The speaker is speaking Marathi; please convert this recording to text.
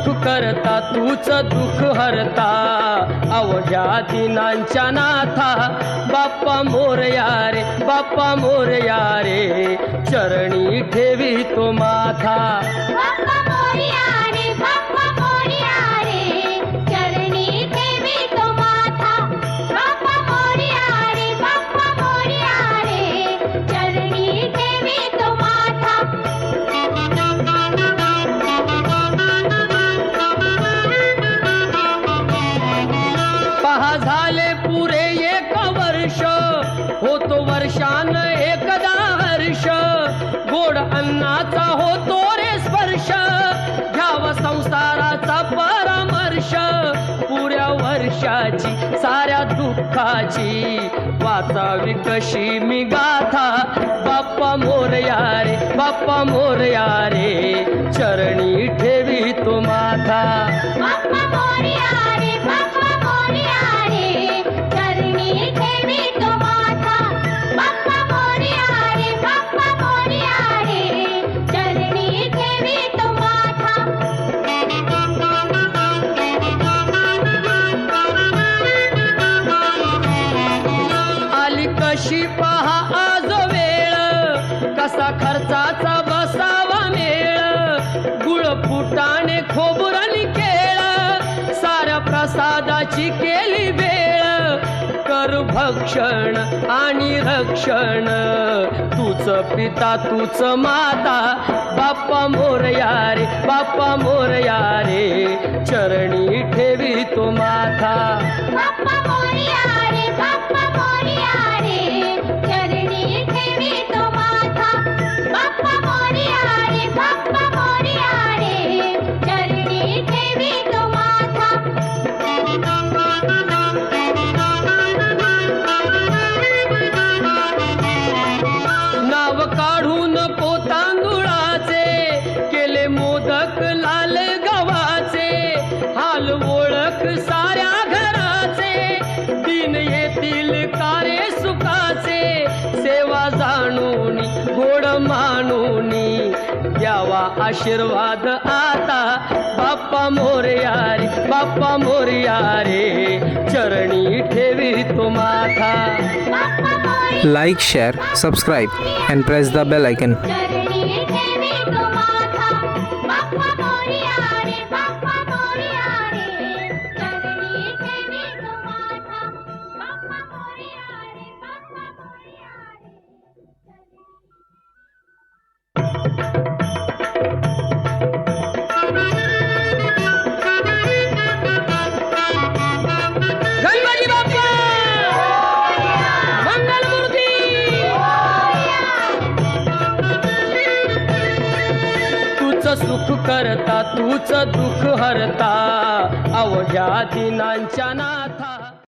सुख करता तूच दुःख हरता अवघ्या दिनांच्या नाथा बाप्पा मोरया रे बाप्पा मोरया रे चरणी ठेवी तो माथा बाप्पा मोरया रे बाप्पा मोरया रे चरणी ठेवी तो माथा बाप्पा मोरया रे बाप्पा मोरया रे चरणी ठेवी तो माथा पहा झाले पुरे एक वर्ष होतो वर्षान एकदा हर्ष गोड अन्नाचा होतो रे स्पर्श घ्यावा संसाराचा परामर्श पुऱ्या वर्षाची साऱ्या दुःखाची वाचावी कशी मी गाथा बाप्पा मोरया रे बाप्पा मोरया रे चरणी ठेवी तो माथा बाप्पा मोरया रे बाप्पा मोरया रे चरणी ठेवी तो माथा बाप्पा मोरया रे बाप्पा मोरया रे चरणी ठेवी तो माथा आली कशी पहा आज वेळ कसा खर्चाचा बसावा मेळ गुळ फुटाणे खोबरणी केळ साऱ्या प्रसादाची केली वेळ कर भक्षण आणि रक्षण तूच पिता तूच माता बाप्पा मोरया रे बाप्पा मोरया रे चरणी ठेवी तो माथा बाप्पा मोरया रे बाप्पा मोरया रे चरणी ठेवी तो माथा बाप्पा मोरया रे बाप्पा मोरया रे चरणी ठेवी तो माथा नाव काढून पोतांदुळाचे केले मोदक लाल गव्हाचे हाल ओळख साऱ्या घराचे दिन येतील कारे सुखाचे सेवा जाणून गोड मानून द्यावा आशीर्वाद आता बाप्पा मोरया रे बाप्पा मोरया रे चरणी ठेवी तो माथा Bappa Morya Like, share, subscribe, and press the bell icon. चरणी ठेवी तो माथा बाप्पा मोरया रे बाप्पा मोरया रे चरणी ठेवी तो माथा बाप्पा मोरया रे बाप्पा मोरया गणपती बाप्पा मंगलमूर्ती तूच सुख करता तूच दुःख हरता अवघ्या दिनांच्या नाथा